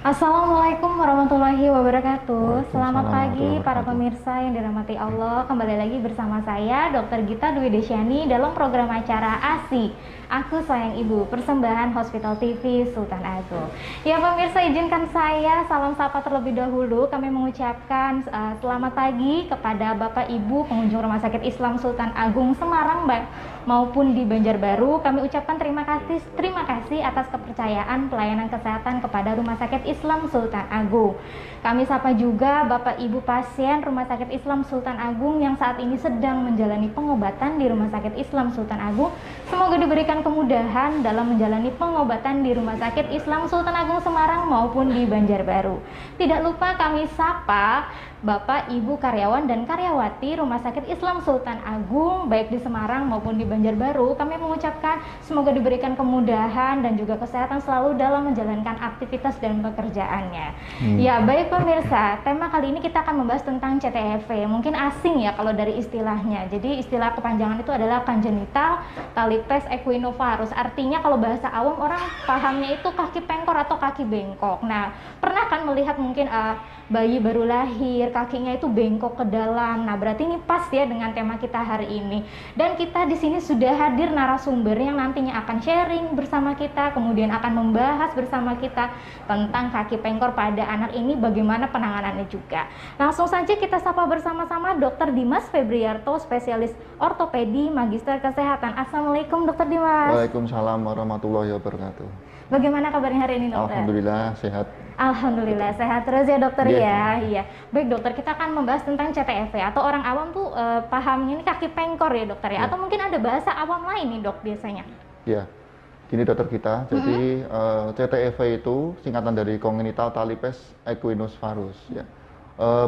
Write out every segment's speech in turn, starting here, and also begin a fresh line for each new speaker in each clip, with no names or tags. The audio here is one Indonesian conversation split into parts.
Assalamualaikum warahmatullahi wabarakatuh. Selamat
Waalaikumsalam
pagi
warahmatullahi
para
wabarakatuh.
pemirsa yang dirahmati Allah. Kembali lagi bersama saya Dr. Gita Dwi Desyani dalam program acara ASI, Aku Sayang Ibu, persembahan Hospital TV Sultan Agung. Ya pemirsa, izinkan saya salam sapa terlebih dahulu. Kami mengucapkan selamat pagi kepada Bapak Ibu pengunjung Rumah Sakit Islam Sultan Agung Semarang maupun di Banjarbaru. Kami ucapkan terima kasih atas kepercayaan pelayanan kesehatan kepada Rumah Sakit Islam Sultan Agung. Kami sapa juga Bapak Ibu pasien Rumah Sakit Islam Sultan Agung yang saat ini sedang menjalani pengobatan di Rumah Sakit Islam Sultan Agung. Semoga diberikan kemudahan dalam menjalani pengobatan di Rumah Sakit Islam Sultan Agung Semarang maupun di Banjarbaru. Tidak lupa kami sapa Bapak, Ibu, karyawan dan karyawati Rumah Sakit Islam Sultan Agung baik di Semarang maupun di Banjarbaru. Kami mengucapkan semoga diberikan kemudahan dan juga kesehatan selalu dalam menjalankan aktivitas dan pekerjaannya. Ya, baik pemirsa, tema kali ini kita akan membahas tentang CTEV. Mungkin asing ya kalau dari istilahnya. Jadi istilah kepanjangan itu adalah congenital talipes equinovarus. Artinya kalau bahasa awam orang pahamnya itu kaki pengkor atau kaki bengkok. Nah, pernah kan melihat mungkin bayi baru lahir, kakinya itu bengkok ke dalam. Nah, berarti ini pas ya dengan tema kita hari ini. Dan kita di sini sudah hadir narasumber yang nantinya akan sharing bersama kita, kemudian akan membahas bersama kita tentang kaki pengkor pada anak ini, bagaimana penanganannya juga. Langsung saja kita sapa bersama-sama Dr. Dimas Febriarto, spesialis ortopedi, magister kesehatan. Assalamualaikum Dr. Dimas.
Waalaikumsalam warahmatullahi wabarakatuh.
Bagaimana kabarnya hari ini dokter?
Alhamdulillah sehat.
Alhamdulillah sehat terus ya dokter
Ya.
ya. Iya. Baik dokter, kita akan membahas tentang CTEV atau orang awam tuh pahamnya ini kaki pengkor ya dokter ya. Atau mungkin ada bahasa awam lain nih dok biasanya.
Ya, gini dokter kita. Jadi CTEV itu singkatan dari congenital talipes equinus varus. Ya.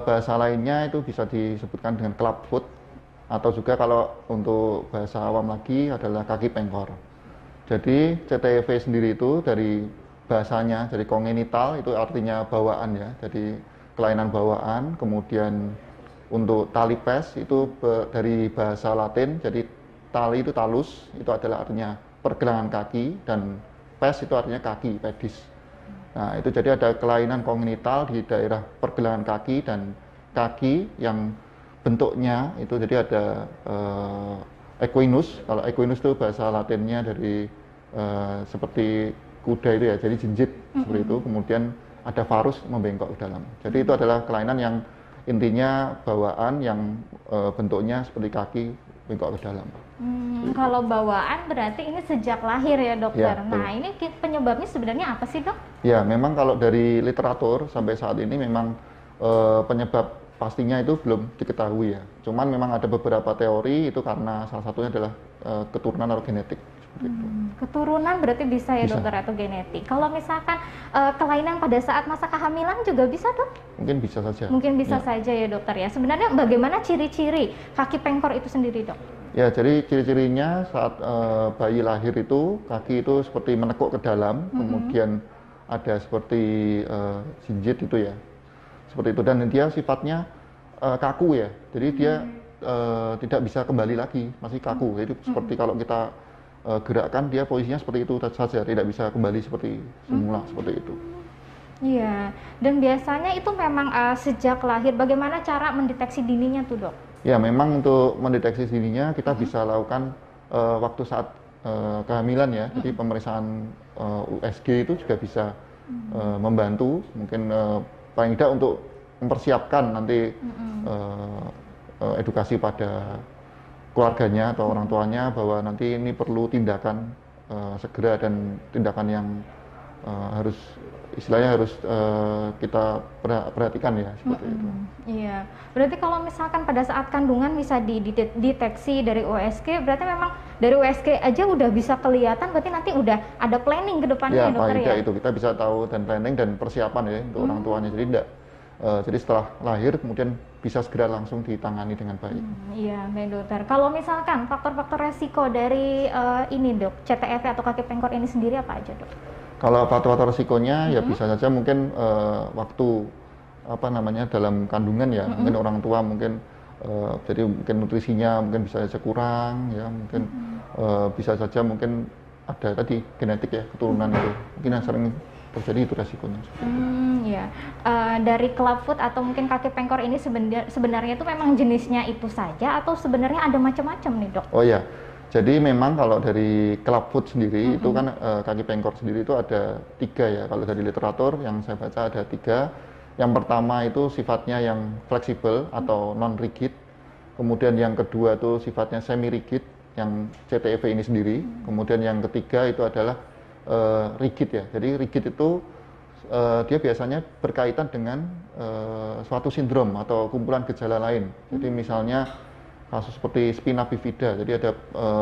Bahasa lainnya itu bisa disebutkan dengan clubfoot atau juga kalau untuk bahasa awam lagi adalah kaki pengkor. Jadi CTEV sendiri itu dari bahasanya, dari congenital itu artinya bawaan ya, jadi kelainan bawaan. Kemudian untuk talipes itu dari bahasa Latin, jadi tali itu talus, itu adalah artinya pergelangan kaki, dan pes itu artinya kaki, pedis. Nah itu jadi ada kelainan kongenital di daerah pergelangan kaki dan kaki yang bentuknya itu jadi ada equinus. Kalau equinus itu bahasa Latinnya dari seperti kuda itu ya, jadi jinjit seperti itu. Kemudian ada varus membengkok ke dalam. Jadi itu adalah kelainan yang intinya bawaan yang bentuknya seperti kaki bengkok ke dalam.
Kalau bawaan berarti ini sejak lahir ya dokter.
Ya,
nah ini penyebabnya sebenarnya apa sih dok?
Ya memang kalau dari literatur sampai saat ini memang penyebab pastinya itu belum diketahui ya. Cuman memang ada beberapa teori itu karena salah satunya adalah keturunan atau genetik.
Keturunan berarti bisa ya
Bisa.
dokter atau genetik. Kalau misalkan kelainan pada saat masa kehamilan juga bisa dok?
Mungkin bisa saja.
Mungkin bisa
Ya.
saja ya dokter ya. Sebenarnya bagaimana ciri-ciri kaki pengkor itu sendiri dok?
Ya, jadi ciri-cirinya saat bayi lahir itu kaki itu seperti menekuk ke dalam, kemudian ada seperti jinjit itu ya, seperti itu, dan dia sifatnya kaku ya, jadi dia tidak bisa kembali lagi, masih kaku. Jadi seperti kalau kita gerakkan dia posisinya seperti itu saja, tidak bisa kembali seperti semula seperti itu.
Iya, dan biasanya itu memang sejak lahir. Bagaimana cara mendeteksi dininya tuh dok?
Ya, memang untuk mendeteksi dininya kita bisa lakukan waktu saat kehamilan ya. Jadi pemeriksaan USG itu juga bisa membantu, mungkin paling tidak untuk mempersiapkan nanti edukasi pada keluarganya atau orang tuanya bahwa nanti ini perlu tindakan segera dan tindakan yang harus istilahnya harus kita perhatikan ya, seperti itu.
Iya, berarti kalau misalkan pada saat kandungan bisa dideteksi dari USG, berarti memang dari USG aja udah bisa kelihatan, berarti nanti udah ada planning ke depannya
Ya,
ya dokter
paling
ya?
tidak itu kita bisa tahu dan planning dan persiapan ya untuk orang tuanya. Jadi tidak, jadi setelah lahir kemudian bisa segera langsung ditangani dengan baik.
Iya, baik dokter. Kalau misalkan faktor-faktor resiko dari ini dok, CTEV atau kaki pengkor ini sendiri apa aja dok?
Kalau faktor risikonya ya bisa saja mungkin waktu apa namanya dalam kandungan ya, mungkin orang tua mungkin jadi mungkin nutrisinya mungkin bisa saja kurang ya, mungkin bisa saja mungkin ada tadi genetik ya, keturunan itu mungkin yang sering terjadi itu resikonya.
Ya. Dari clubfoot atau mungkin kaki pengkor ini sebenarnya itu memang jenisnya itu saja atau sebenarnya ada macam-macam nih dok?
Oh ya, jadi memang kalau dari clubfoot sendiri itu kan kaki pengkor sendiri itu ada 3 ya. Kalau dari literatur yang saya baca ada 3. Yang pertama itu sifatnya yang fleksibel atau non rigid. Kemudian yang kedua itu sifatnya semi rigid yang CTEV ini sendiri. Kemudian yang ketiga itu adalah rigid ya. Jadi rigid itu dia biasanya berkaitan dengan suatu sindrom atau kumpulan gejala lain. Jadi misalnya kasus seperti spina bifida, jadi ada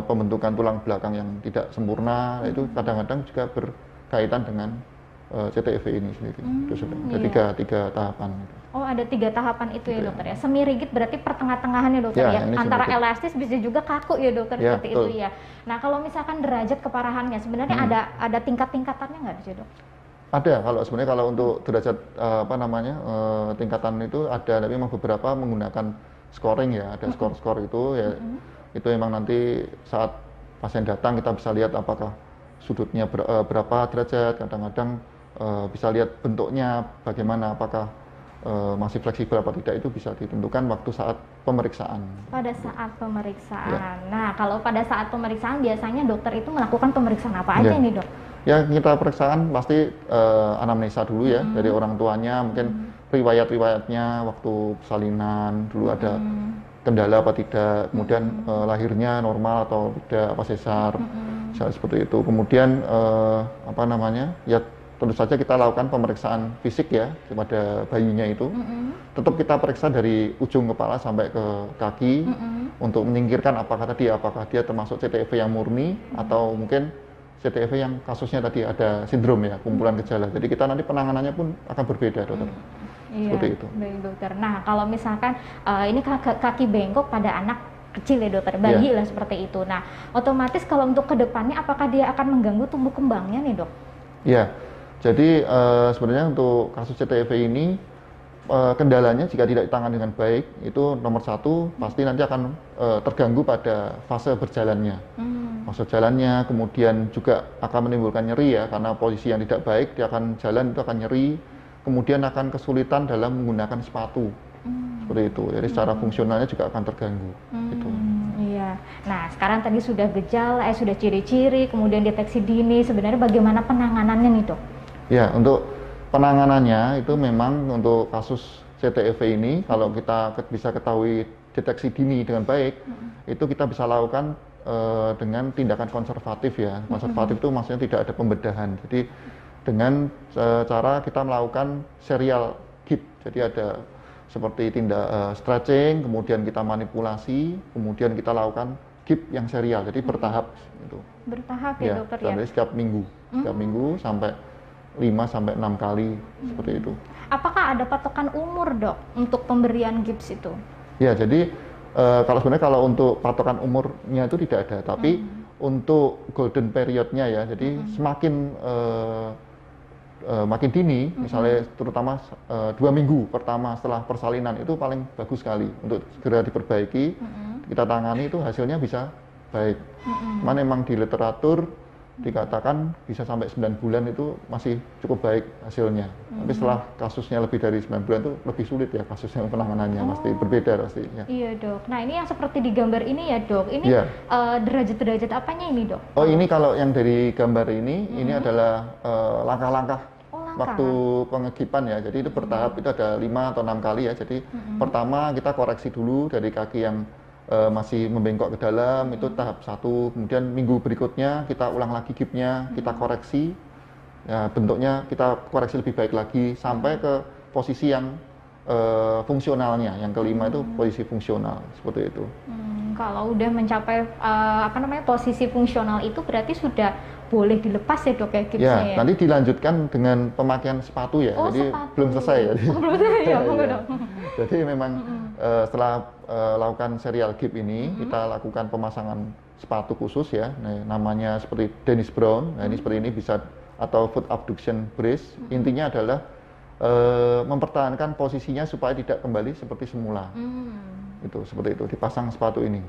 pembentukan tulang belakang yang tidak sempurna, itu kadang-kadang juga berkaitan dengan CTEV ini sendiri. Itu sudah ada tiga tahapan.
Oh, ada 3 tahapan itu ya dokter ya. Semi rigid berarti pertengah-tengahannya dokter ya. Antara elastis bisa juga kaku ya dokter, seperti
betul.
itu ya. Nah, kalau misalkan derajat keparahannya sebenarnya ada tingkat-tingkatannya nggak sih dok?
Ada, kalau untuk derajat tingkatan itu ada, tapi memang beberapa menggunakan scoring ya, ada skor-skor itu ya. Itu memang nanti saat pasien datang kita bisa lihat apakah sudutnya berapa derajat, kadang-kadang bisa lihat bentuknya bagaimana, apakah masih fleksibel apa tidak, itu bisa ditentukan waktu saat pemeriksaan.
Pada saat pemeriksaan.
Ya.
Nah, kalau pada saat pemeriksaan biasanya dokter itu melakukan pemeriksaan apa aja nih dok?
Ya, kita periksaan pasti anamnesa dulu ya, dari orang tuanya, mungkin riwayat-riwayatnya waktu persalinan dulu ada kendala apa tidak, kemudian lahirnya normal atau tidak, apa sesar, seperti itu. Kemudian ya tentu saja kita lakukan pemeriksaan fisik ya kepada bayinya itu. Tetap kita periksa dari ujung kepala sampai ke kaki untuk menyingkirkan apakah dia termasuk CTEV yang murni atau mungkin CTEV yang kasusnya tadi ada sindrom ya, kumpulan gejala. Jadi kita nanti penanganannya pun akan berbeda, dokter. Seperti itu.
Baik dokter. Nah, kalau misalkan ini kaki bengkok pada anak kecil ya dokter, bayi lah seperti itu. Nah, otomatis kalau untuk kedepannya apakah dia akan mengganggu tumbuh kembangnya nih dok?
Iya. Jadi sebenarnya untuk kasus CTEV ini kendalanya jika tidak ditangani dengan baik itu nomor 1 pasti nanti akan terganggu pada fase berjalannya. Fase jalannya kemudian juga akan menimbulkan nyeri ya, karena posisi yang tidak baik dia akan jalan itu akan nyeri, kemudian akan kesulitan dalam menggunakan sepatu. Seperti itu. Jadi secara fungsionalnya juga akan terganggu. Gitu.
Iya. Nah, sekarang tadi sudah gejala, sudah ciri-ciri, kemudian deteksi dini. Sebenarnya bagaimana penanganannya nih dok?
Ya, untuk penanganannya itu memang untuk kasus CTEV ini kalau kita bisa ketahui deteksi dini dengan baik, itu kita bisa lakukan dengan tindakan konservatif ya. Konservatif itu maksudnya tidak ada pembedahan. Jadi dengan cara kita melakukan serial GIP. Jadi ada seperti tindak stretching, kemudian kita manipulasi, kemudian kita lakukan GIP yang serial. Jadi bertahap itu.
Bertahap ya dokter ya.
Jadi setiap minggu. Setiap minggu sampai 5-6 kali seperti itu.
Apakah ada patokan umur dok untuk pemberian gips itu?
Ya, jadi kalau untuk patokan umurnya itu tidak ada, tapi untuk golden periodnya ya, jadi semakin makin dini, misalnya terutama 2 minggu pertama setelah persalinan itu paling bagus sekali untuk segera diperbaiki, kita tangani itu hasilnya bisa baik. Cuman memang di literatur dikatakan bisa sampai 9 bulan itu masih cukup baik hasilnya. Tapi setelah kasusnya lebih dari 9 bulan itu lebih sulit ya kasusnya, penanganannya pasti berbeda pasti. Ya.
Iya dok. Nah ini yang seperti di gambar ini ya dok. Ini derajat-derajat apanya ini dok?
Oh ini kalau yang dari gambar ini adalah langkah-langkah waktu pengegipan ya. Jadi itu bertahap, itu ada 5 atau 6 kali ya. Jadi pertama kita koreksi dulu dari kaki yang masih membengkok ke dalam, itu tahap 1, kemudian minggu berikutnya kita ulang lagi gipnya, kita koreksi ya, bentuknya kita koreksi lebih baik lagi sampai ke posisi yang fungsionalnya, yang kelima itu posisi fungsional, seperti itu.
Kalau udah mencapai posisi fungsional itu berarti sudah boleh dilepas ya dok ya gipsnya ya?
Nanti dilanjutkan dengan pemakaian sepatu ya, jadi
sepatu.
belum selesai ya.
Belum selesai ya, dok.
Jadi memang setelah lakukan serial gip ini, kita lakukan pemasangan sepatu khusus ya, namanya seperti Dennis Brown, nah ini seperti ini bisa, atau foot abduction brace, intinya adalah mempertahankan posisinya supaya tidak kembali seperti semula. Itu seperti itu, dipasang sepatu ini.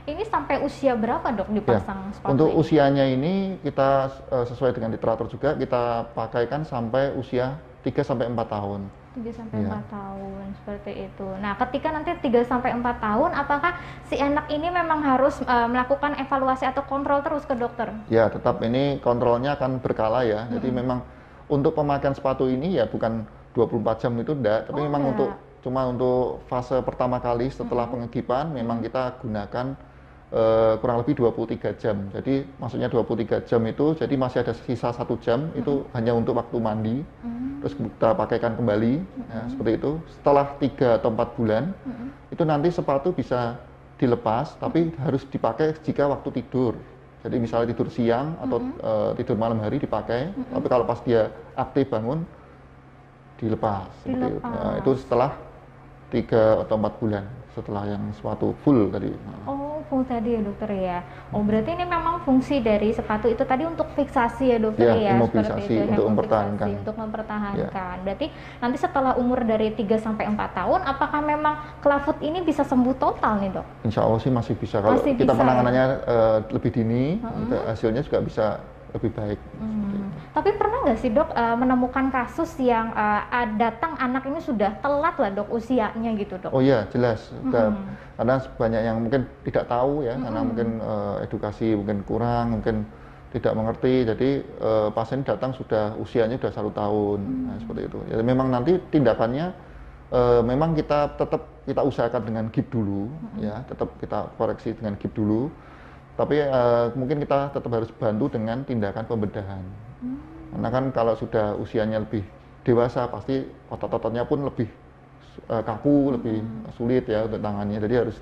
Ini sampai usia berapa dok dipasang sepatu
Untuk
ini?
usianya ini kita sesuai dengan literatur juga kita pakaikan sampai usia 3 sampai 4 tahun.
3 sampai
Iya.
4 tahun seperti itu. Nah, ketika nanti 3 sampai 4 tahun, apakah si anak ini memang harus melakukan evaluasi atau kontrol terus ke dokter?
Ya, tetap ini kontrolnya akan berkala ya. Jadi memang untuk pemakaian sepatu ini ya bukan 24 jam itu enggak, tapi memang
enggak.
cuma untuk fase pertama kali setelah pengegipan memang kita gunakan kurang lebih 23 jam. Jadi maksudnya 23 jam itu jadi masih ada sisa 1 jam itu hanya untuk waktu mandi. Terus kita pakaikan kembali ya, seperti itu. Setelah 3 atau 4 bulan itu nanti sepatu bisa dilepas tapi harus dipakai jika waktu tidur. Jadi misalnya tidur siang atau tidur malam hari dipakai, tapi kalau pas dia aktif bangun dilepas. Seperti itu. Nah, itu setelah 3 atau 4 bulan setelah yang sepatu full tadi.
Oh, full tadi ya dokter ya. Oh, berarti ini memang fungsi dari sepatu itu tadi untuk fiksasi ya dokter ya,
imobilisasi,
seperti itu,
untuk
imobilisasi,
mempertahankan.
untuk mempertahankan. Berarti nanti setelah umur dari 3 sampai 4 tahun, apakah memang clubfoot ini bisa sembuh total nih dok?
Insya Allah sih masih bisa. Kalau
Masih
kita
bisa,
penanganannya lebih dini, hasilnya juga bisa lebih baik.
Tapi pernah nggak sih dok menemukan kasus yang datang anak ini sudah telat lah dok usianya gitu dok?
Oh iya, jelas. Karena banyak yang mungkin tidak tahu ya, karena mungkin edukasi mungkin kurang, mungkin tidak mengerti. Jadi pasien datang sudah usianya sudah 1 tahun, nah, seperti itu. Ya, memang nanti tindakannya memang kita tetap kita usahakan dengan GIP dulu, ya, tetap kita koreksi dengan GIP dulu. Tapi mungkin kita tetap harus bantu dengan tindakan pembedahan. Karena kan kalau sudah usianya lebih dewasa pasti otot-ototnya pun lebih kaku, lebih sulit ya untuk tangannya. Jadi harus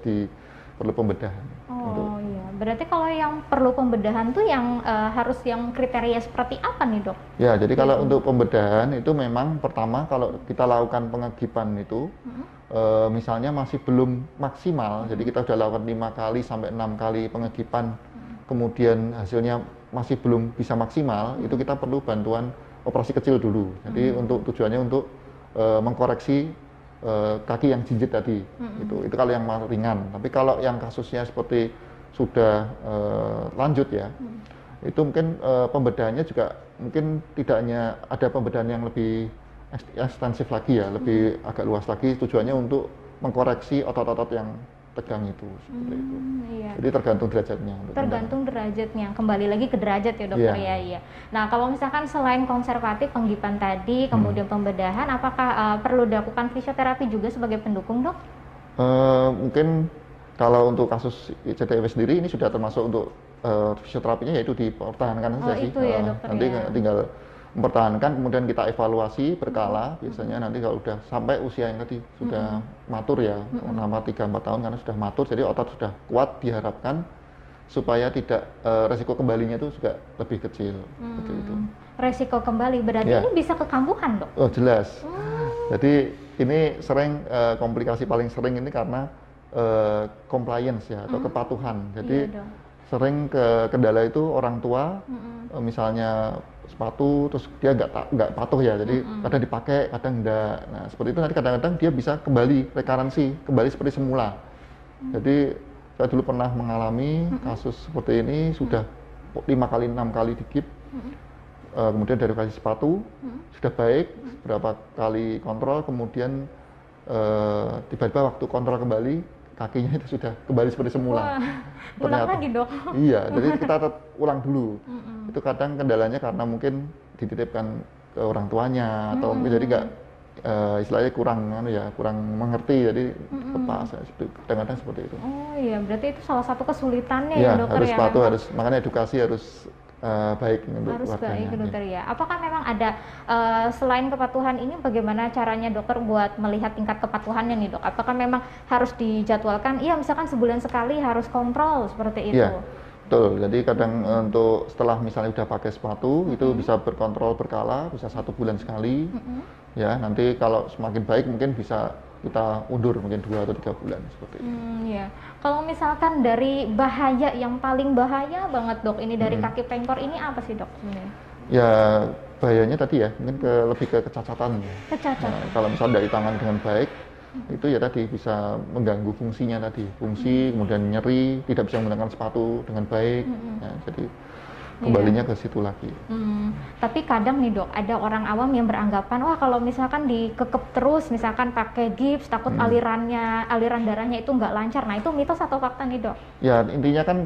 perlu pembedahan.
Oh iya, berarti kalau yang perlu pembedahan tuh yang harus yang kriteria seperti apa nih dok?
Ya, jadi kalau untuk pembedahan itu memang pertama kalau kita lakukan pengegipan itu misalnya masih belum maksimal, jadi kita sudah lakukan 5 kali sampai 6 kali pengegipan, kemudian hasilnya masih belum bisa maksimal, itu kita perlu bantuan operasi kecil dulu. Jadi untuk tujuannya untuk mengkoreksi kaki yang jinjit tadi, itu kalau yang ringan. Tapi kalau yang kasusnya seperti sudah lanjut ya, itu mungkin pembedahannya juga mungkin tidak hanya ada pembedahan yang lebih ekstensif lagi ya, lebih agak luas lagi, tujuannya untuk mengkoreksi otot-otot yang tegang itu, seperti itu.
Iya.
Jadi tergantung derajatnya.
Tergantung derajatnya, kembali lagi ke derajat ya dokter ya. Iya. Nah kalau misalkan selain konservatif penggipan tadi, kemudian pembedahan, apakah perlu dilakukan fisioterapi juga sebagai pendukung dok?
Mungkin kalau untuk kasus CTIP sendiri ini sudah termasuk untuk fisioterapinya yaitu dipertahankan saja sih.
Itu ya dokter
nanti
ya.
tinggal mempertahankan, kemudian kita evaluasi berkala. Biasanya nanti kalau sudah sampai usia yang tadi sudah matur ya, nama 3-4 tahun karena sudah matur, jadi otot sudah kuat, diharapkan supaya tidak resiko kembalinya itu juga lebih kecil. Seperti itu.
Resiko kembali berarti ini bisa kekambuhan dok?
Oh jelas. Jadi ini sering komplikasi paling sering ini karena compliance ya atau kepatuhan. Jadi sering kendala itu orang tua, misalnya sepatu terus dia nggak patuh ya, jadi kadang dipakai kadang enggak. Nah seperti itu nanti kadang-kadang dia bisa kembali rekarensi, kembali seperti semula. Jadi saya dulu pernah mengalami kasus seperti ini, sudah 5 kali 6 kali digip, kemudian dari kasih sepatu sudah baik, berapa kali kontrol, kemudian tiba-tiba waktu kontrol kembali kakinya itu sudah kembali seperti semula.
Wah, ulang lagi dok?
Iya, jadi kita ulang dulu. Itu kadang kendalanya karena mungkin dititipkan ke orang tuanya atau mungkin jadi nggak istilahnya kurang mengerti, jadi lepas. Kadang-kadang seperti itu.
Oh iya, berarti itu salah satu kesulitannya ya dokter
harus
ya?
sepatu harus, makanya edukasi harus baik untuk
harus
warganya.
baik dokter ya. Apakah memang ada selain kepatuhan ini bagaimana caranya dokter buat melihat tingkat kepatuhannya nih dok? Apakah memang harus dijadwalkan? Iya, misalkan sebulan sekali harus kontrol seperti itu.
Iya, betul. Jadi kadang untuk setelah misalnya udah pakai sepatu itu bisa berkontrol berkala, bisa 1 bulan sekali. Ya, nanti kalau semakin baik mungkin bisa kita undur mungkin 2 atau 3 bulan seperti itu.
Iya. Kalau misalkan dari bahaya yang paling bahaya banget dok, ini dari kaki pengkor ini apa sih dok sebenarnya?
Ya bahayanya tadi ya, mungkin lebih ke kecacatan.
Kecacatan.
Nah, kalau misalnya dari tangan dengan baik, itu ya tadi bisa mengganggu fungsinya tadi, fungsi, kemudian nyeri, tidak bisa menggunakan sepatu dengan baik, ya, jadi kembalinya ke situ lagi.
Tapi kadang nih dok, ada orang awam yang beranggapan, wah kalau misalkan dikekep terus, misalkan pakai gips, takut aliran darahnya itu nggak lancar. Nah itu mitos atau fakta nih dok?
Ya intinya kan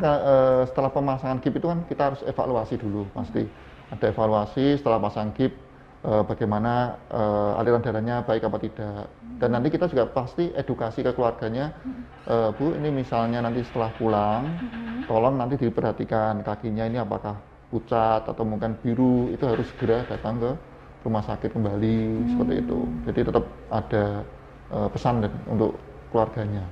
setelah pemasangan gips itu kan kita harus evaluasi dulu, pasti ada evaluasi setelah pasang gips, bagaimana aliran darahnya baik apa tidak. Dan nanti kita juga pasti edukasi ke keluarganya, Bu ini misalnya nanti setelah pulang, tolong nanti diperhatikan kakinya ini apakah pucat atau mungkin biru, itu harus segera datang ke rumah sakit kembali, seperti itu. Jadi tetap ada pesan untuk keluarganya.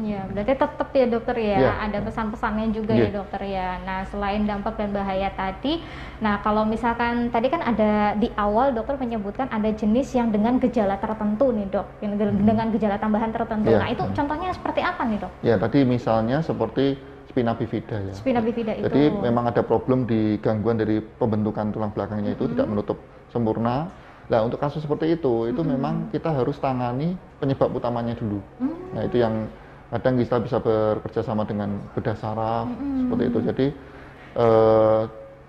Ya, berarti tetap ya dokter ya,
ya,
ada pesan-pesannya juga ya dokter ya. Nah selain dampak dan bahaya tadi, nah kalau misalkan tadi kan ada di awal dokter menyebutkan ada jenis yang dengan gejala tertentu nih dok, yang dengan gejala tambahan tertentu. Nah itu contohnya seperti apa nih dok?
Ya tadi misalnya seperti spina bifida ya.
Spina bifida itu.
Jadi memang ada problem di gangguan dari pembentukan tulang belakangnya itu tidak menutup sempurna. Nah untuk kasus seperti itu memang kita harus tangani penyebab utamanya dulu. Nah itu yang kadang kita bisa bekerja sama dengan bedah saraf seperti itu. Jadi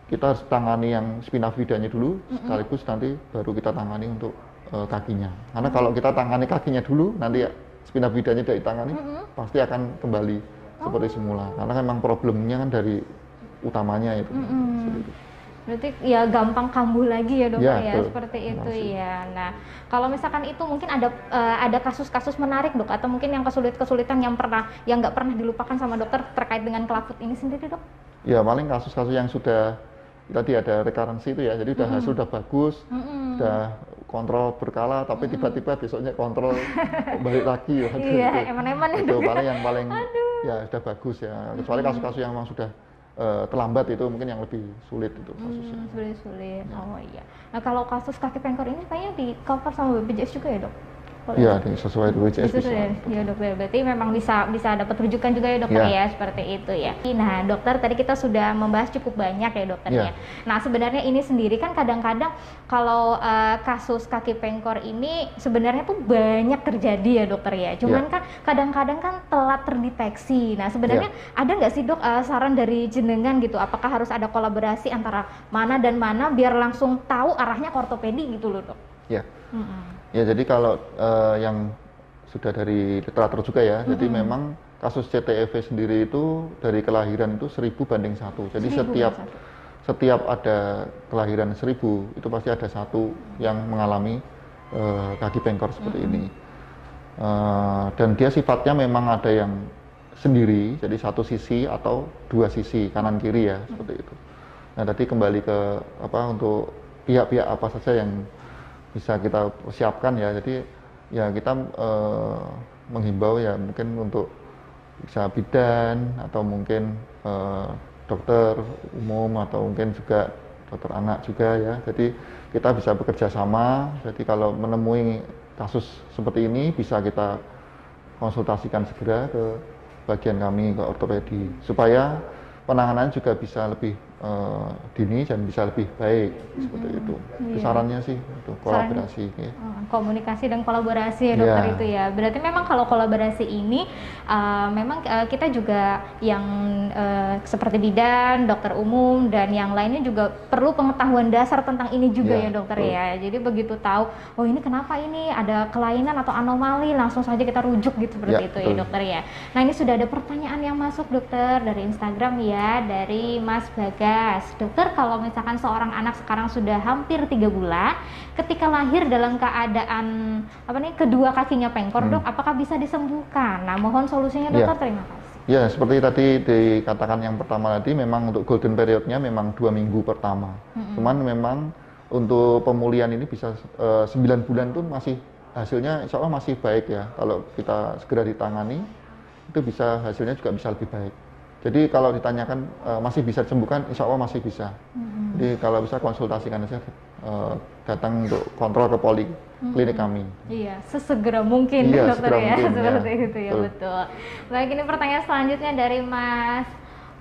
kita harus tangani yang spina bifidanya dulu, sekaligus nanti baru kita tangani untuk kakinya. Karena kalau kita tangani kakinya dulu, nanti spina bifidanya tidak ditangani, pasti akan kembali seperti semula. Karena memang problemnya kan dari utamanya itu.
Berarti ya gampang kambuh lagi ya dok ya, seperti itu ya. Nah kalau misalkan itu mungkin ada kasus-kasus menarik dok, atau mungkin yang kesulitan yang nggak pernah dilupakan sama dokter terkait dengan clubfoot ini sendiri dok?
Ya paling kasus-kasus yang sudah tadi ada rekarensi itu ya, jadi hasil udah bagus, udah kontrol berkala, tapi tiba-tiba besoknya kontrol balik lagi ya.
Iya, eman-eman
itu paling yang paling ya sudah bagus ya. Kecuali kasus-kasus yang memang sudah terlambat itu mungkin yang lebih sulit itu kasusnya.
Sulit. Oh iya. Nah kalau kasus kaki pengkor ini kayaknya di cover sama BPJS juga ya dok?
Iya, sesuai BPJS bisa.
Ya dokter, berarti memang bisa dapat rujukan juga ya dokter ya, seperti itu ya. Nah dokter, tadi kita sudah membahas cukup banyak ya dokter ya. Nah sebenarnya ini sendiri kan kadang-kadang kalau kasus kaki pengkor ini sebenarnya tuh banyak terjadi ya dokter ya. Cuman kan kadang-kadang kan telat terdeteksi. Nah sebenarnya ada nggak sih dok saran dari jenengan gitu? Apakah harus ada kolaborasi antara mana dan mana biar langsung tahu arahnya ke ortopedi gitu loh dok?
Ya. Ya jadi kalau yang sudah dari literatur juga ya, jadi memang kasus CTEV sendiri itu dari kelahiran itu 1000 banding 1. Jadi setiap ada kelahiran 1000 itu pasti ada satu yang mengalami kaki pengkor seperti ini. Dan dia sifatnya memang ada yang sendiri, jadi satu sisi atau dua sisi kanan kiri ya seperti itu. Nah tadi kembali ke untuk pihak-pihak apa saja yang bisa kita persiapkan ya, jadi ya kita menghimbau ya mungkin untuk bisa bidan atau mungkin dokter umum atau mungkin juga dokter anak juga ya, jadi kita bisa bekerja sama. Jadi kalau menemui kasus seperti ini bisa kita konsultasikan segera ke bagian kami, ke ortopedi, supaya penanganan juga bisa lebih dini dan bisa lebih baik seperti itu. Sarannya sih itu kolaborasi.
Komunikasi dan kolaborasi ya dokter itu ya. Berarti memang kalau kolaborasi ini memang kita juga yang seperti bidan, dokter umum dan yang lainnya juga perlu pengetahuan dasar tentang ini juga ya dokter ya. Jadi begitu tahu, oh ini kenapa ini ada kelainan atau anomali, langsung saja kita rujuk gitu seperti itu ya dokter ya. Nah ini sudah ada pertanyaan yang masuk dokter dari Instagram ya, dari Mas Bagas. Dokter, kalau misalkan seorang anak sekarang sudah hampir 3 bulan, ketika lahir dalam keadaan kedua kakinya pengkor dok, apakah bisa disembuhkan? Nah mohon solusinya dokter, terima kasih.
Ya seperti tadi dikatakan yang pertama tadi, memang untuk golden periodnya memang 2 minggu pertama. Cuman memang untuk pemulihan ini bisa 9 bulan tuh masih hasilnya insya Allah masih baik ya. Kalau kita segera ditangani itu bisa hasilnya juga bisa lebih baik. Jadi kalau ditanyakan masih bisa disembuhkan, insya Allah masih bisa. Jadi kalau bisa konsultasikan saja, datang untuk kontrol ke poliklinik kami.
Iya, sesegera mungkin dokter ya, seperti itu ya, betul. Baik, ini pertanyaan selanjutnya dari Mas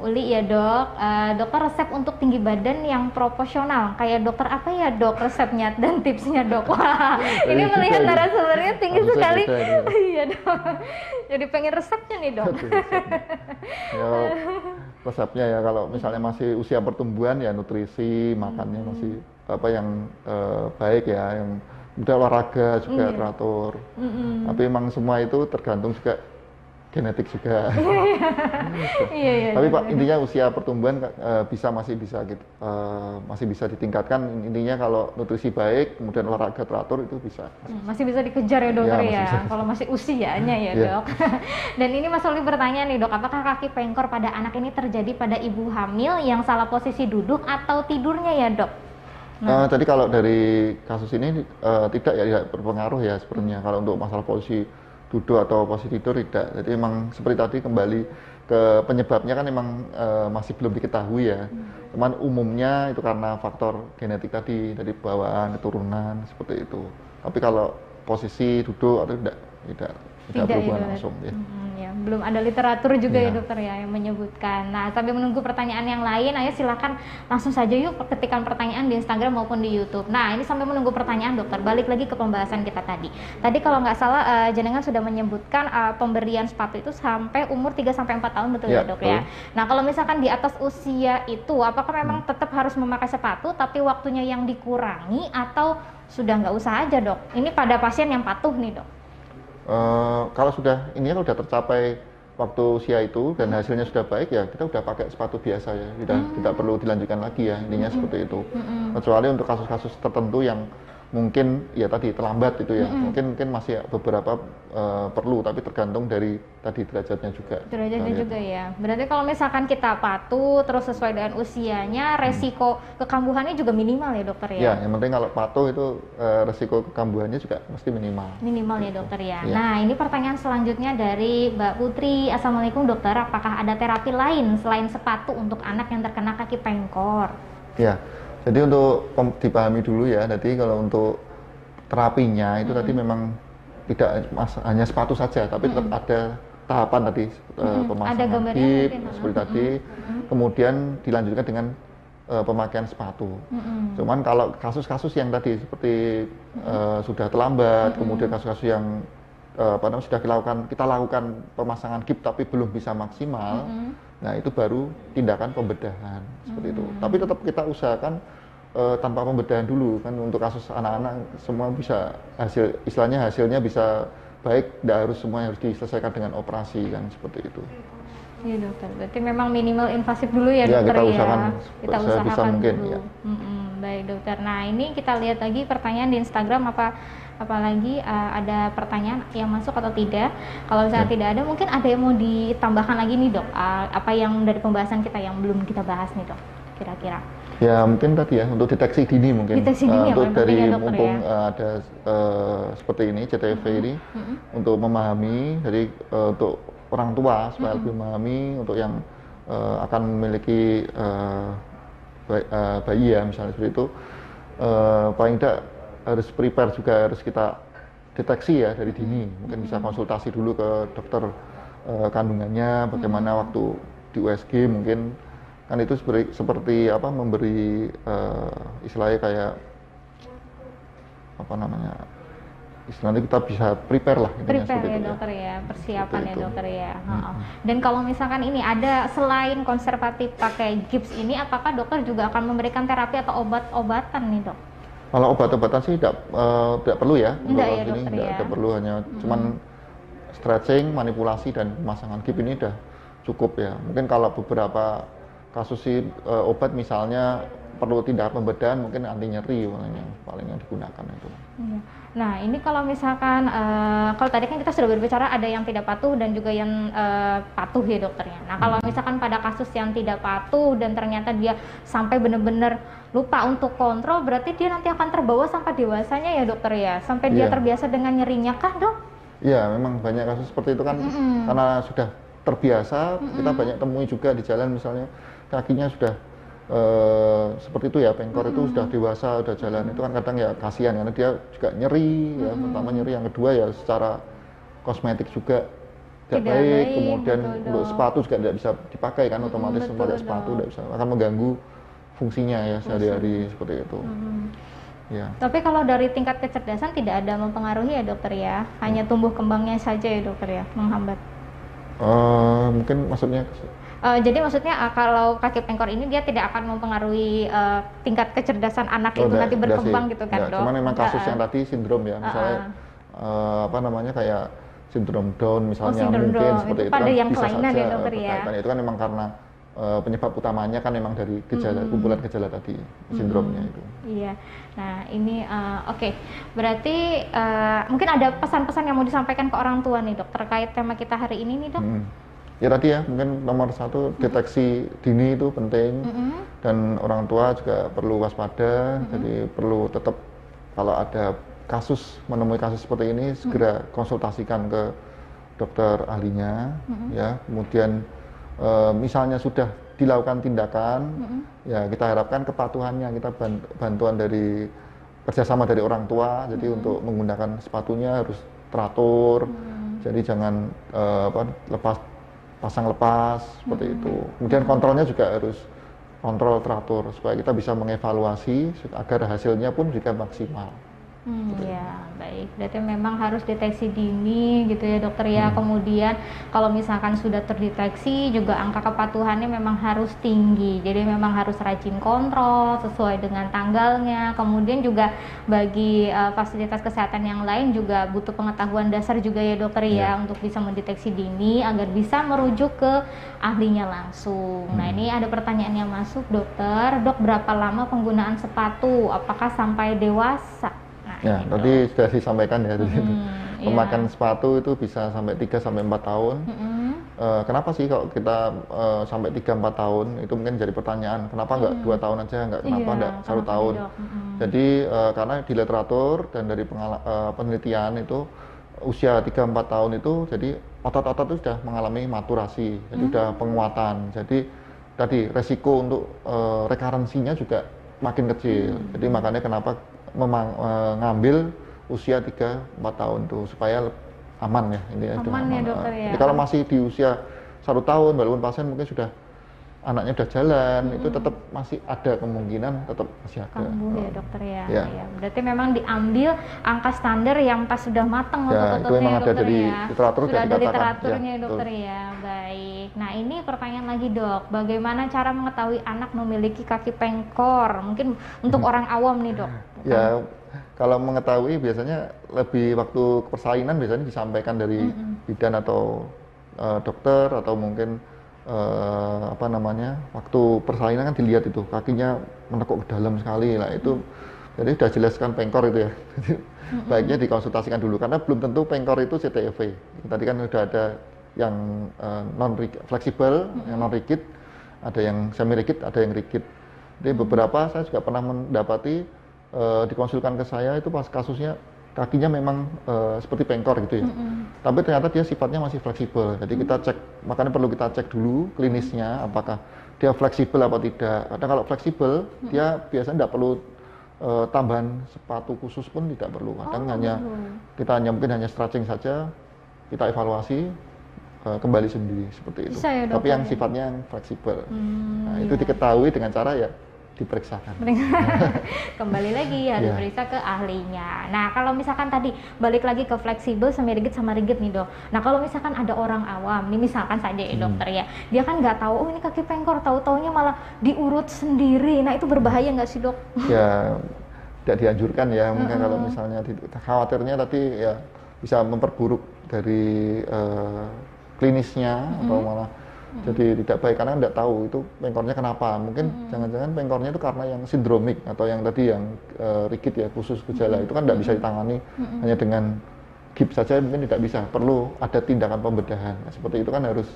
Uli ya dok, dokter resep untuk tinggi badan yang proporsional kayak dokter apa ya dok resepnya dan tipsnya dok? Wah ini melihat narasumbernya tinggi sekali. Iya dok, jadi pengen resepnya nih dok.
Ya, resepnya ya kalau misalnya masih usia pertumbuhan ya nutrisi, makannya masih apa yang baik ya, yang udah olahraga juga teratur. Tapi emang semua itu tergantung juga genetik juga.
Iya.
Tapi Pak intinya usia pertumbuhan masih bisa ditingkatkan. Intinya kalau nutrisi baik, kemudian olahraga teratur itu bisa.
Masih bisa dikejar ya dokter ya.
Bisa.
Kalau masih usianya ya dok. Dan ini Mas Oli bertanya nih dok, apakah kaki pengkor pada anak ini terjadi pada ibu hamil yang salah posisi duduk atau tidurnya ya dok?
Jadi kalau dari kasus ini tidak berpengaruh ya sebenarnya kalau untuk masalah posisi duduk atau posisi tidur tidak. Jadi memang seperti tadi kembali ke penyebabnya kan memang masih belum diketahui ya. Cuman umumnya itu karena faktor genetik tadi dari bawaan keturunan seperti itu. Tapi kalau posisi duduk atau tidak berhubungan langsung ya.
Ya. Belum ada literatur juga ya dokter ya yang menyebutkan. Nah sambil menunggu pertanyaan yang lain, ayo silakan langsung saja yuk ketikkan pertanyaan di Instagram maupun di YouTube. Nah ini sambil menunggu pertanyaan dokter, balik lagi ke pembahasan kita tadi. Tadi kalau nggak salah jenengan sudah menyebutkan pemberian sepatu itu sampai umur 3-4 tahun betul ya dok ya. Nah kalau misalkan di atas usia itu, apakah memang tetap harus memakai sepatu tapi waktunya yang dikurangi atau sudah nggak usah aja dok? Ini pada pasien yang patuh nih dok.
Kalau sudah tercapai waktu usia itu dan hasilnya sudah baik ya kita udah pakai sepatu biasa ya, tidak perlu dilanjutkan lagi ya, intinya seperti itu. Kecuali untuk kasus-kasus tertentu yang mungkin ya tadi terlambat itu ya, mungkin masih beberapa perlu, tapi tergantung dari tadi derajatnya juga.
Derajatnya juga ya. Berarti kalau misalkan kita patuh terus sesuai dengan usianya, resiko kekambuhannya juga minimal ya dokter ya?
Ya, yang penting kalau patuh itu resiko kekambuhannya juga mesti minimal.
Minimal ya dokter ya. Nah ini pertanyaan selanjutnya dari Mbak Putri. Assalamualaikum dokter, apakah ada terapi lain selain sepatu untuk anak yang terkena kaki pengkor?
Ya. Jadi untuk dipahami dulu ya, jadi kalau untuk terapinya itu tadi memang tidak hanya sepatu saja, tapi tetap ada tahapan tadi pemasangan hip seperti tadi, kemudian dilanjutkan dengan pemakaian sepatu. Cuman kalau kasus-kasus yang tadi seperti sudah terlambat, kemudian kasus-kasus yang sudah kita lakukan pemasangan hip tapi belum bisa maksimal, nah itu baru tindakan pembedahan seperti itu. Tapi tetap kita usahakan tanpa pembedahan dulu kan, untuk kasus anak-anak semua bisa hasilnya bisa baik, tidak harus semuanya harus diselesaikan dengan operasi kan, seperti itu.
Iya dokter, berarti memang minimal invasif dulu ya dokter
kita usahakan,
kita usahakan
mungkin,
dulu.
Ya.
Baik dokter, nah ini kita lihat lagi pertanyaan di Instagram apalagi ada pertanyaan yang masuk atau tidak. Kalau misalnya tidak ada, mungkin ada yang mau ditambahkan lagi nih dok, apa yang dari pembahasan kita yang belum kita bahas nih dok kira-kira? Ya
mungkin tadi ya untuk deteksi dini mungkin untuk dari mumpung ada seperti ini CTV ini untuk memahami, jadi untuk orang tua supaya lebih memahami, untuk yang akan memiliki bayi ya misalnya seperti itu, paling tidak harus prepare juga, harus kita deteksi ya dari dini. Mungkin bisa konsultasi dulu ke dokter kandungannya, bagaimana waktu di USG mungkin kan itu seperti apa, memberi istilahnya kayak apa namanya, istilahnya kita bisa prepare lah.
Prepare ya dokter ya, persiapan ya dokter ya. Dan kalau misalkan ini ada selain konservatif pakai gips ini, apakah dokter juga akan memberikan terapi atau obat-obatan nih dok?
Kalau obat-obatan sih tidak perlu ya, untuk
ya,
ini tidak perlu, hanya cuman stretching, manipulasi dan pemasangan gips ini udah cukup ya. Mungkin kalau beberapa kasus sih obat misalnya perlu tindakan pembedahan, mungkin anti nyeri paling yang digunakan itu.
Nah ini kalau misalkan kalau tadi kan kita sudah berbicara ada yang tidak patuh dan juga yang patuh ya dokternya. Nah kalau misalkan pada kasus yang tidak patuh dan ternyata dia sampai benar-benar lupa untuk kontrol, berarti dia nanti akan terbawa sampai dewasanya ya dokter ya, sampai dia terbiasa dengan nyerinya kah dok? Iya
memang banyak kasus seperti itu kan, karena sudah terbiasa. Kita banyak temui juga di jalan, misalnya kakinya sudah seperti itu ya, pengkor itu sudah dewasa, udah jalan, itu kan kadang ya kasihan karena dia juga nyeri ya, pertama nyeri, yang kedua ya secara kosmetik juga tidak
Tidak
baik,
baik,
kemudian
betul,
untuk
Dok.
sepatu juga tidak bisa dipakai kan, otomatis
betul,
pakai sepatu
Dok.
tidak bisa, akan mengganggu fungsinya ya sehari-hari seperti itu. Ya.
Tapi kalau dari tingkat kecerdasan tidak ada mempengaruhi ya dokter ya, hanya tumbuh kembangnya saja ya dokter ya, menghambat.
Mungkin maksudnya
Jadi maksudnya kalau kaki pengkor ini dia tidak akan mempengaruhi tingkat kecerdasan anak itu nanti
enggak
berkembang
sih.
gitu kan,
Enggak,
Dok?
cuman memang kasus yang tadi sindrom ya, misalnya apa namanya kayak sindrom Down misalnya,
sindrom
mungkin
Down.
seperti
Itu
itu
pada
kan
yang
bisa
kelainan
saja
ya, dokter ya?
berkaitan. Itu kan memang karena penyebab utamanya kan memang dari gejala kumpulan gejala tadi, sindromnya itu.
Iya. Nah ini oke. Berarti mungkin ada pesan-pesan yang mau disampaikan ke orang tua nih, Dok, terkait tema kita hari ini nih, Dok?
Ya tadi ya, mungkin nomor satu deteksi dini itu penting, dan orang tua juga perlu waspada. Jadi perlu tetap kalau ada kasus, menemui kasus seperti ini segera konsultasikan ke dokter ahlinya, ya. Kemudian misalnya sudah dilakukan tindakan, ya kita harapkan kepatuhannya, kita bantuan dari kerjasama dari orang tua. Jadi untuk menggunakan sepatunya harus teratur, jadi jangan pasang lepas seperti itu. Kemudian kontrolnya juga harus kontrol teratur supaya kita bisa mengevaluasi agar hasilnya pun juga maksimal.
Ya, baik. Berarti memang harus deteksi dini gitu ya, dokter ya. Kemudian kalau misalkan sudah terdeteksi juga angka kepatuhannya memang harus tinggi. Jadi memang harus rajin kontrol sesuai dengan tanggalnya. Kemudian juga bagi fasilitas kesehatan yang lain juga butuh pengetahuan dasar juga ya, dokter ya, untuk bisa mendeteksi dini agar bisa merujuk ke ahlinya langsung. Nah, ini ada pertanyaan yang masuk, dokter. Dok, berapa lama penggunaan sepatu? Apakah sampai dewasa?
Ya,
gitu.
tadi sudah disampaikan ya, pemakaian sepatu itu bisa sampai 3-4 tahun. Kenapa sih kalau kita sampai 3-4 tahun? Itu mungkin jadi pertanyaan, kenapa nggak 2 tahun aja, kenapa nggak 1 tahun? Jadi karena di literatur dan dari penelitian itu usia 3-4 tahun itu jadi otot-otot itu sudah mengalami maturasi, jadi sudah penguatan. Jadi tadi resiko untuk rekarensinya juga makin kecil. Jadi makanya kenapa mengambil usia 3-4 tahun tuh supaya aman ya, ini
aman ya, dokter ya.
Jadi kalau masih di usia 1 tahun, walaupun pasien mungkin sudah anaknya udah jalan, itu tetap masih ada kemungkinan tetap masih ada
kambuh ya, dokter ya.
Ya.
Ya, berarti memang diambil angka standar yang pas sudah matang
Ya, itu memang ada dari literatur,
sudah ada
dikatakan.
literaturnya
Ya,
dokter ya. Baik. Nah, ini pertanyaan lagi, Dok. Bagaimana cara mengetahui anak memiliki kaki pengkor? Mungkin untuk orang awam nih, Dok.
Ya, kalau mengetahui biasanya lebih waktu persalinan biasanya disampaikan dari bidan atau dokter, atau mungkin apa namanya, waktu persalinan kan dilihat itu kakinya menekuk ke dalam sekali lah, itu jadi sudah jelaskan pengkor itu ya. Baiknya dikonsultasikan dulu karena belum tentu pengkor itu CTEV. Tadi kan sudah ada yang non fleksibel, yang non rigid, ada yang semi rigid, ada yang rigid. Jadi beberapa saya juga pernah mendapati dikonsulkan ke saya itu pas kasusnya kakinya memang seperti pengkor gitu ya. Tapi ternyata dia sifatnya masih fleksibel. Jadi kita cek, makanya perlu kita cek dulu klinisnya apakah dia fleksibel apa tidak. Karena kalau fleksibel dia biasanya tidak perlu tambahan sepatu khusus pun tidak perlu. Kadang kita mungkin hanya stretching saja, kita evaluasi kembali sendiri seperti itu.
Bisa ya,
Tapi
dokter,
yang sifatnya yang fleksibel. Nah, itu diketahui dengan cara ya diperiksakan.
Kembali lagi harus periksa ke ahlinya. Nah, kalau misalkan tadi balik lagi ke fleksibel, semi rigid sama rigid nih, Dok. Nah, kalau misalkan ada orang awam, nih misalkan saja ya, dokter ya, dia kan nggak tahu, oh ini kaki pengkor, tahu-taunya malah diurut sendiri. Nah, itu berbahaya nggak sih, Dok?
Ya, tidak dianjurkan ya. Mungkin kalau misalnya khawatirnya tadi ya bisa memperburuk dari klinisnya atau malah jadi tidak baik karena tidak tahu itu pengkornya kenapa. Mungkin jangan-jangan pengkornya itu karena yang sindromik atau yang tadi yang rigid ya, khusus gejala itu kan tidak bisa ditangani hanya dengan gips saja, mungkin tidak bisa, perlu ada tindakan pembedahan. Nah, seperti itu kan harus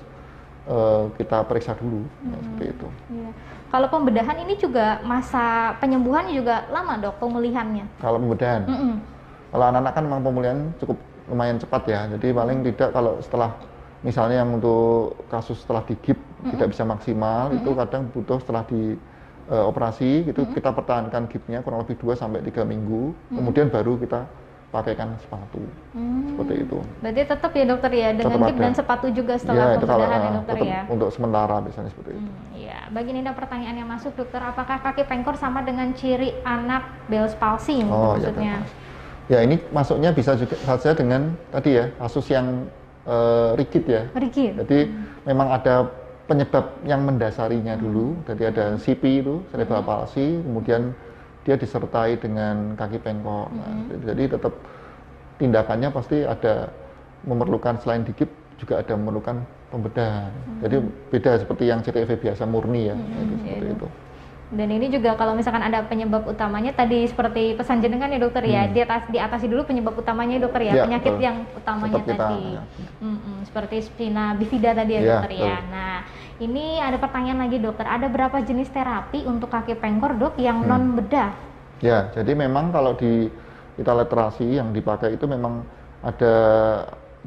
kita periksa dulu, ya, seperti itu.
Iya. Kalau pembedahan ini juga masa penyembuhannya juga lama, Dok, pemulihannya?
Kalau pembedahan, kalau anak-anak kan memang pemulihan cukup lumayan cepat ya. Jadi paling tidak kalau setelah misalnya yang untuk kasus setelah digip tidak bisa maksimal, itu kadang butuh setelah di operasi gitu kita pertahankan gipnya kurang lebih 2-3 minggu, kemudian baru kita pakaikan sepatu. Seperti itu.
Berarti tetap ya dokter ya, dengan
Tetap
gips
ada.
dan sepatu juga
Ya,
setelah
itu kalau
pembedahan ya dokter
tetap
ya.
untuk sementara biasanya seperti itu.
Iya, bagi Ninda pertanyaan yang masuk dokter, apakah kaki pengkor sama dengan ciri anak Bell's palsy
Oh,
maksudnya?
ya, ini masuknya bisa juga saja dengan tadi ya, kasus yang rigid ya.
Rigid.
Jadi memang ada penyebab yang mendasarinya dulu. Jadi ada CP itu, cerebral palsy, kemudian dia disertai dengan kaki pengkor. Nah, jadi tetap tindakannya pasti ada memerlukan selain digip juga ada memerlukan pembedahan. Jadi beda seperti yang CTEV biasa murni ya, seperti itu.
Dan ini juga kalau misalkan ada penyebab utamanya tadi seperti pesan jenengan ya dokter ya, diatasi dulu penyebab utamanya ya dokter ya,
Ya,
penyakit
betul.
yang utamanya
Tetap kita,
tadi.
ya.
Seperti spina bifida tadi ya,
Ya,
dokter ya.
betul.
Nah, ini ada pertanyaan lagi dokter, ada berapa jenis terapi untuk kaki pengkor dok yang non bedah?
Ya, jadi memang kalau di kita literasi yang dipakai itu memang ada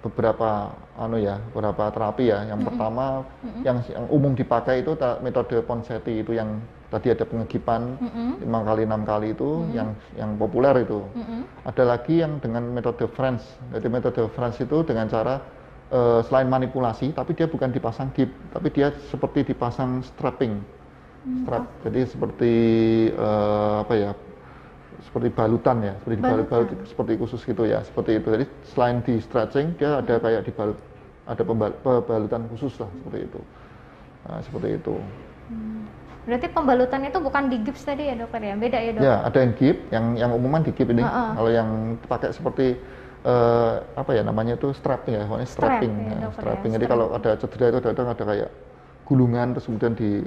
beberapa beberapa terapi ya. Yang pertama yang umum dipakai itu metode Ponseti itu yang tadi ada pengegipan 5 kali 6 kali itu yang populer itu. Ada lagi yang dengan metode French. Jadi metode French itu dengan cara selain manipulasi tapi dia bukan dipasang gip, tapi dia seperti dipasang strapping. Strap. Jadi seperti seperti balutan ya, seperti balut seperti khusus gitu ya, seperti itu. Jadi selain di stretching dia ada kayak dibalut, ada pembalutan khusus lah seperti itu. Nah, seperti itu.
Berarti pembalutan itu bukan di gips tadi ya dokter ya, beda ya dok?
Ya, ada yang gip, yang umuman di gip ini. Kalau yang pakai seperti namanya itu strapping ya, pokoknya strapping.
Ya,
Ya,
dokter,
strapping.
ya,
Jadi kalau ada cedera itu ada kayak gulungan terus kemudian di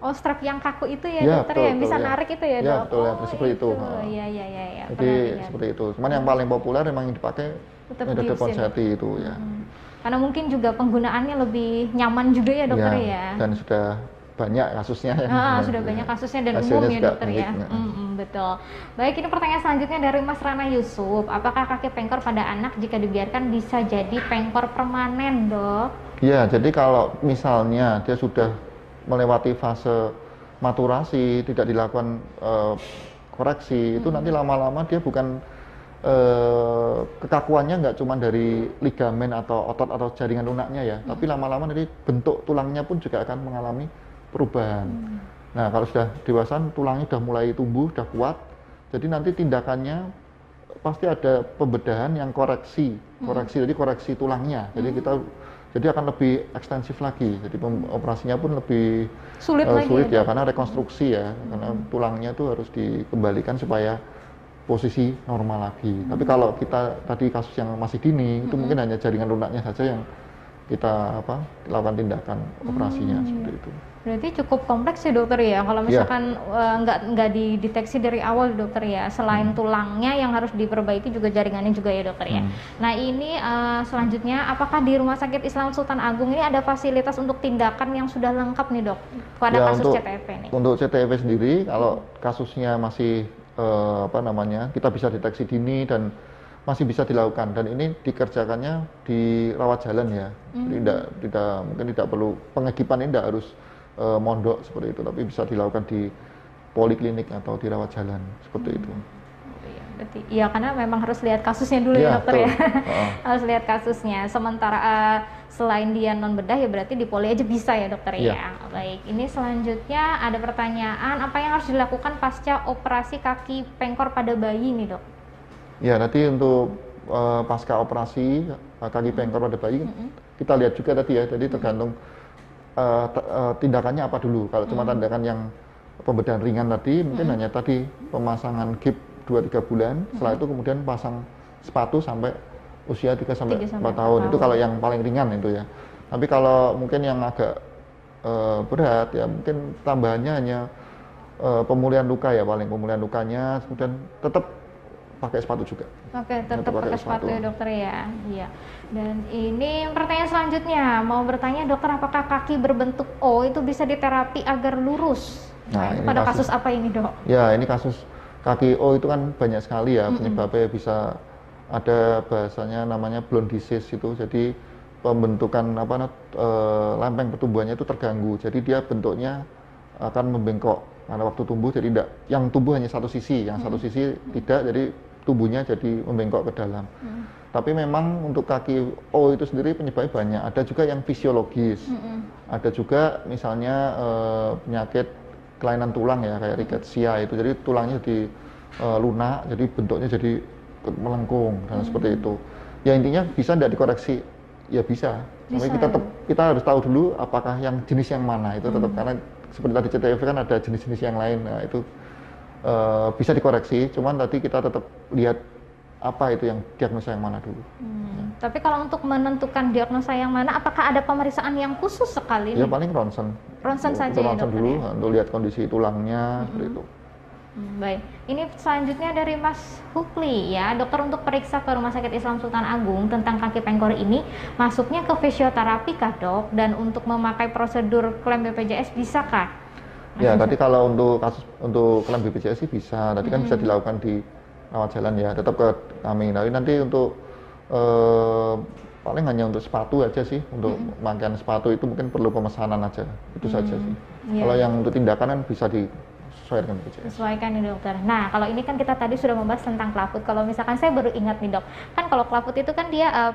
Oh, strap yang kaku itu ya,
ya,
dokter
betul,
ya, bisa
betul,
narik itu ya,
ya,
dok?
betul, ya, seperti itu.
Iya.
Jadi
Pernah lihat.
seperti itu. Cuman yang paling populer memang yang dipakai
Tetap
metode
gips ya,
Ponseti itu ya.
Karena mungkin juga penggunaannya lebih nyaman juga ya dokter ya.
Dan sudah banyak kasusnya ya.
Sudah banyak kasusnya dan
Hasilnya
umum ya
juga
dokter ya.
baik, ya.
Betul. Baik, ini pertanyaan selanjutnya dari Mas Rana Yusuf. Apakah kaki pengkor pada anak jika dibiarkan bisa jadi pengkor permanen, dok?
Ya, jadi kalau misalnya dia sudah melewati fase maturasi, tidak dilakukan koreksi, itu nanti lama-lama dia bukan kekakuannya nggak cuma dari ligamen atau otot atau jaringan lunaknya ya, tapi lama-lama nanti bentuk tulangnya pun juga akan mengalami perubahan. Nah, kalau sudah dewasa tulangnya sudah mulai tumbuh, sudah kuat, jadi nanti tindakannya pasti ada pembedahan yang koreksi, jadi koreksi tulangnya. Jadi akan lebih ekstensif lagi. Jadi operasinya pun lebih
sulit
ya, karena rekonstruksi ya, karena tulangnya itu harus dikembalikan supaya posisi normal lagi. Tapi kalau kita tadi kasus yang masih dini, itu mungkin hanya jaringan lunaknya saja yang kita lakukan tindakan operasinya seperti itu.
Berarti cukup kompleks ya dokter ya, kalau misalkan nggak dideteksi dari awal dokter ya, selain tulangnya yang harus diperbaiki juga jaringannya juga ya dokter ya. Nah ini selanjutnya, apakah di Rumah Sakit Islam Sultan Agung ini ada fasilitas untuk tindakan yang sudah lengkap nih dok pada kasus CTEV nih?
Untuk CTEV sendiri, kalau kasusnya masih kita bisa deteksi dini dan masih bisa dilakukan, dan ini dikerjakannya di rawat jalan ya. Jadi mungkin tidak perlu pengegipan, ini tidak harus mondok seperti itu, tapi bisa dilakukan di poliklinik atau di rawat jalan seperti itu.
Berarti iya, karena memang harus lihat kasusnya dulu ya dokter ya. Harus lihat kasusnya. Sementara selain dia non bedah ya berarti di poli aja bisa ya dokter ya. Baik, ini selanjutnya ada pertanyaan, apa yang harus dilakukan pasca operasi kaki pengkor pada bayi nih dok?
Ya, nanti untuk pasca operasi kaki pengkor pada bayi kita lihat juga tadi ya, jadi tergantung tindakannya apa dulu. Kalau cuma tindakan yang pembedahan ringan tadi, mungkin hanya tadi pemasangan gip 2-3 bulan, setelah itu kemudian pasang sepatu sampai usia 3-4 tahun. Itu kalau yang paling ringan itu ya. Tapi kalau mungkin yang agak berat ya, mungkin tambahannya hanya pemulihan luka ya, paling pemulihan lukanya, kemudian tetap pakai sepatu juga.
Oke, tetap pakai sepatu ya dokter ya. Iya. Dan ini pertanyaan selanjutnya, mau bertanya dokter, apakah kaki berbentuk O itu bisa diterapi agar lurus? Nah itu pada kasus apa ini dok? Ya, ini kasus
kaki O itu kan banyak sekali ya penyebabnya, bisa ada bahasanya namanya blunt disease itu. Jadi pembentukan lempeng pertumbuhannya itu terganggu. Jadi dia bentuknya akan membengkok karena waktu tumbuh, jadi tidak yang tumbuh hanya satu sisi, yang satu sisi tidak, jadi tubuhnya jadi membengkok ke dalam. Tapi memang untuk kaki O itu sendiri penyebabnya banyak. Ada juga yang fisiologis, ada juga misalnya penyakit kelainan tulang ya kayak rickettsia itu. Jadi tulangnya jadi lunak, jadi bentuknya jadi melengkung dan seperti itu. Ya intinya bisa tidak dikoreksi, ya bisa. Tapi kita harus tahu dulu apakah yang jenis yang mana itu tetap karena seperti tadi CTEV kan ada jenis-jenis yang lain. Nah itu bisa dikoreksi, cuman tadi kita tetap lihat apa itu yang diagnosa yang mana dulu.
Tapi kalau untuk menentukan diagnosa yang mana, apakah ada pemeriksaan yang khusus sekali?
Ya paling ronsen.
Ronsen saja ya
ronsen
dokter
dulu
ya?
untuk lihat kondisi tulangnya seperti itu.
Baik, ini selanjutnya dari Mas Hukli ya, dokter untuk periksa ke Rumah Sakit Islam Sultan Agung tentang kaki pengkor ini masuknya ke fisioterapi kah dok? Dan untuk memakai prosedur klaim BPJS bisakah?
Ya tadi kalau untuk kasus untuk klaim BPJS sih bisa, tadi kan bisa dilakukan di rawat jalan ya, tetap ke kami. Tapi nanti untuk paling hanya untuk sepatu aja sih, untuk pakaian sepatu itu mungkin perlu pemesanan aja, itu saja sih. Kalau yang untuk tindakan kan bisa disesuaikan BPJS.
Sesuaikan nih dokter. Nah kalau ini kan kita tadi sudah membahas tentang clubfoot. Kalau misalkan saya baru ingat nih dok, kan kalau clubfoot itu kan dia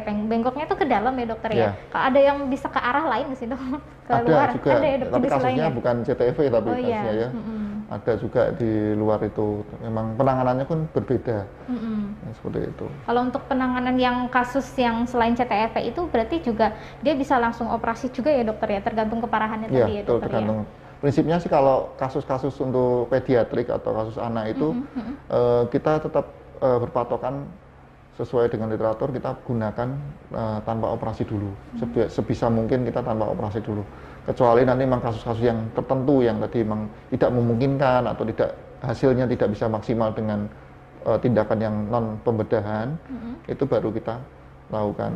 bengkoknya itu ke dalam ya dokter ya. Kalau ada yang bisa ke arah lain sih dok, ke luar.
Juga,
ada ya,
tapi kasusnya bukan CTEV tapi kasusnya ya. Ada juga di luar itu, memang penanganannya pun berbeda. Seperti itu.
Kalau untuk penanganan yang kasus yang selain CTEV itu berarti juga dia bisa langsung operasi juga ya dokter ya, tergantung keparahannya tadi ya dokter
tergantung. Prinsipnya sih kalau kasus-kasus untuk pediatrik atau kasus anak itu kita tetap berpatokan sesuai dengan literatur, kita gunakan tanpa operasi dulu. Sebisa mungkin kita tanpa operasi dulu. Kecuali nanti memang kasus-kasus yang tertentu yang tadi memang tidak memungkinkan atau tidak hasilnya tidak bisa maksimal dengan tindakan yang non pembedahan, itu baru kita lakukan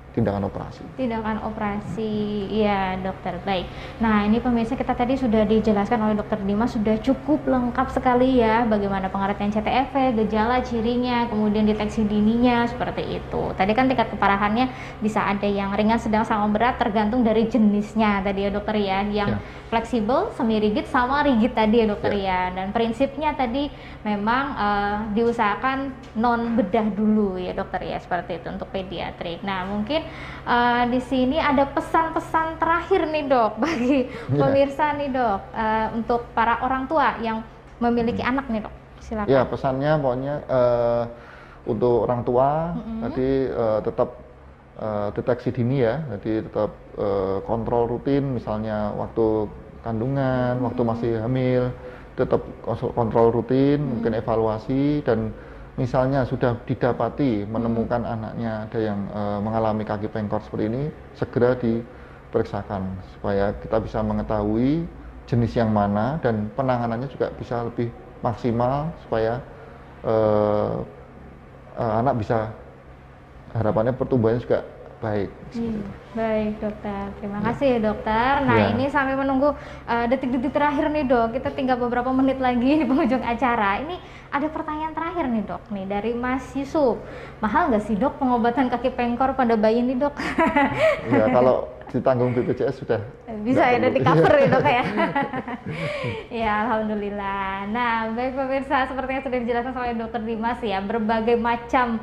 tindakan operasi.
Tindakan operasi, ya dokter. Baik. Nah ini pemirsa kita tadi sudah dijelaskan oleh dokter Dimas, sudah cukup lengkap sekali ya bagaimana pengertian CTEV, gejala, cirinya, kemudian deteksi dininya seperti itu. Tadi kan tingkat keparahannya bisa ada yang ringan, sedang, sama berat tergantung dari jenisnya tadi ya dokter ya. Yang fleksibel, semi rigid, sama rigid tadi ya dokter ya. Dan prinsipnya tadi memang diusahakan non bedah dulu ya dokter ya, seperti itu untuk pediatrik. Nah mungkin di sini ada pesan-pesan terakhir nih dok bagi pemirsa nih dok, untuk para orang tua yang memiliki anak nih dok, silakan.
Ya pesannya pokoknya untuk orang tua tadi tetap deteksi dini ya, jadi tetap kontrol rutin, misalnya waktu kandungan, waktu masih hamil, tetap kontrol rutin, mungkin evaluasi, dan misalnya sudah didapati menemukan anaknya ada yang mengalami kaki pengkor seperti ini, segera diperiksakan supaya kita bisa mengetahui jenis yang mana dan penanganannya juga bisa lebih maksimal supaya anak bisa, harapannya pertumbuhannya juga baik.
Baik dokter, terima kasih ya dokter. Nah ini sampai menunggu detik-detik terakhir nih dok, kita tinggal beberapa menit lagi di penghujung acara. Ini ada pertanyaan terakhir nih dok, nih dari Mas Yusuf. Mahal nggak sih dok pengobatan kaki pengkor pada bayi nih dok?
Ya kalau ditanggung BPJS sudah
bisa ya, udah di cover ya dok ya. Ya alhamdulillah. Nah baik pemirsa, seperti yang sudah dijelaskan oleh dokter Dimas ya, berbagai macam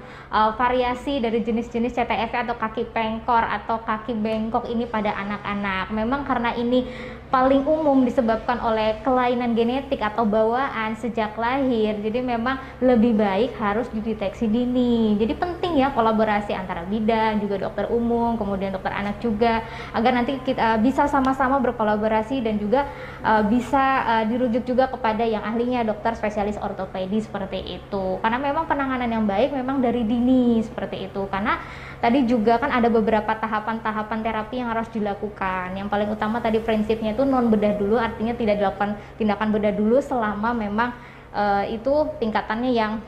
variasi dari jenis-jenis CTEV atau kaki pengkor atau kaki bengkok ini pada anak-anak. Memang karena ini paling umum disebabkan oleh kelainan genetik atau bawaan sejak lahir, jadi memang lebih baik harus dideteksi dini. Jadi penting ya kolaborasi antara bidan, juga dokter umum, kemudian dokter anak juga, agar nanti kita bisa sama-sama berkolaborasi dan juga bisa dirujuk juga kepada yang ahlinya, dokter spesialis ortopedi seperti itu. Karena memang penanganan yang baik memang dari dini seperti itu. Karena tadi juga kan ada beberapa tahapan-tahapan terapi yang harus dilakukan. Yang paling utama tadi prinsipnya itu non bedah dulu, artinya tidak dilakukan tindakan bedah dulu selama memang itu tingkatannya yang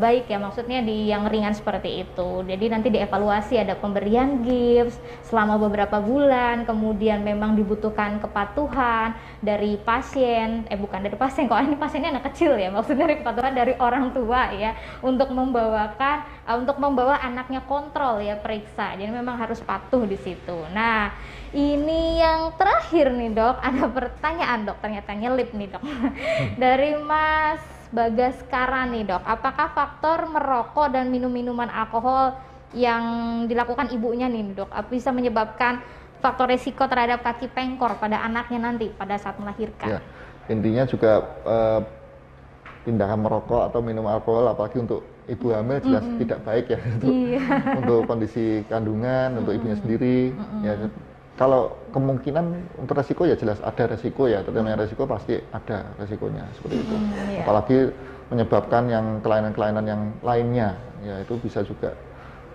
baik ya, maksudnya di yang ringan seperti itu. Jadi nanti dievaluasi, ada pemberian gips selama beberapa bulan, kemudian memang dibutuhkan kepatuhan dari pasien, bukan dari pasien, kok ini pasiennya anak kecil ya, maksudnya dari kepatuhan dari orang tua ya, untuk membawa anaknya kontrol ya, periksa. Jadi memang harus patuh di situ. Nah ini yang terakhir nih dok, ada pertanyaan dok, ternyata nyelip nih dok, dari Mas Bagaskara nih dok, apakah faktor merokok dan minum minuman alkohol yang dilakukan ibunya nih dok bisa menyebabkan faktor resiko terhadap kaki pengkor pada anaknya nanti pada saat melahirkan?
Ya, intinya juga tindakan merokok atau minum alkohol apalagi untuk ibu hamil jelas tidak baik ya untuk kondisi kandungan, untuk ibunya sendiri. Ya, kalau kemungkinan untuk resiko ya jelas ada resiko ya, tentunya resiko pasti ada resikonya seperti itu. Apalagi menyebabkan yang kelainan-kelainan yang lainnya, ya itu bisa juga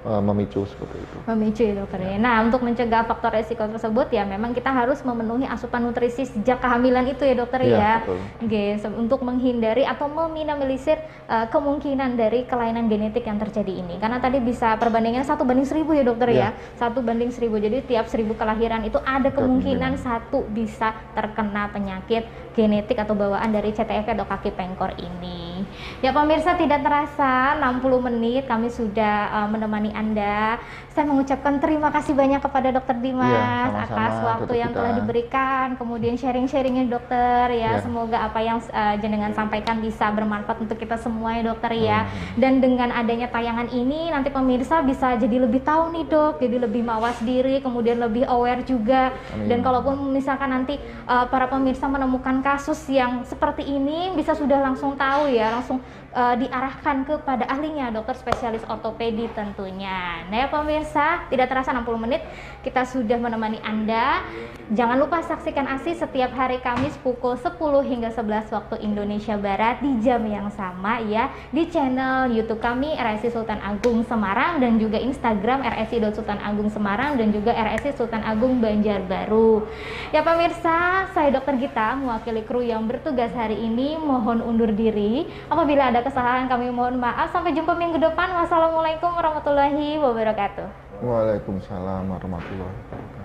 memicu seperti itu.
Memicu ya dokter ya. Nah, untuk mencegah faktor resiko tersebut ya memang kita harus memenuhi asupan nutrisi sejak kehamilan itu ya dokter ya. Oke, untuk menghindari atau meminimalisir kemungkinan dari kelainan genetik yang terjadi ini. Karena tadi bisa perbandingannya 1:1000 ya dokter ya. 1:1000. Jadi tiap 1000 kelahiran itu ada kemungkinan satu bisa terkena penyakit genetik atau bawaan dari CTF atau kaki pengkor ini. Ya pemirsa, tidak terasa 60 menit kami sudah menemani Anda. Saya mengucapkan terima kasih banyak kepada Dokter Dimas atas waktu yang telah diberikan, kemudian sharing-sharingnya dokter ya. Semoga apa yang jenengan sampaikan bisa bermanfaat untuk kita semua ya dokter ya. Dan dengan adanya tayangan ini nanti pemirsa bisa jadi lebih tahu nih dok, jadi lebih mawas diri, kemudian lebih aware juga. Dan kalaupun misalkan nanti para pemirsa menemukan kasus yang seperti ini, bisa sudah langsung tahu ya, langsung diarahkan kepada ahlinya, dokter spesialis ortopedi tentunya. Nah ya pemirsa, tidak terasa 60 menit kita sudah menemani Anda. Jangan lupa saksikan ASI setiap hari Kamis pukul 10 hingga 11 waktu Indonesia Barat di jam yang sama ya, di channel YouTube kami RSI Sultan Agung Semarang dan juga Instagram RSI.Sultan Agung Semarang dan juga RSI Sultan Agung Banjarbaru. Ya pemirsa, saya Dokter Gita mewakili kru yang bertugas hari ini mohon undur diri. Apabila ada kesalahan kami mohon maaf. Sampai jumpa minggu depan. Wassalamualaikum warahmatullahi wabarakatuh.
Waalaikumsalam warahmatullahi wabarakatuh.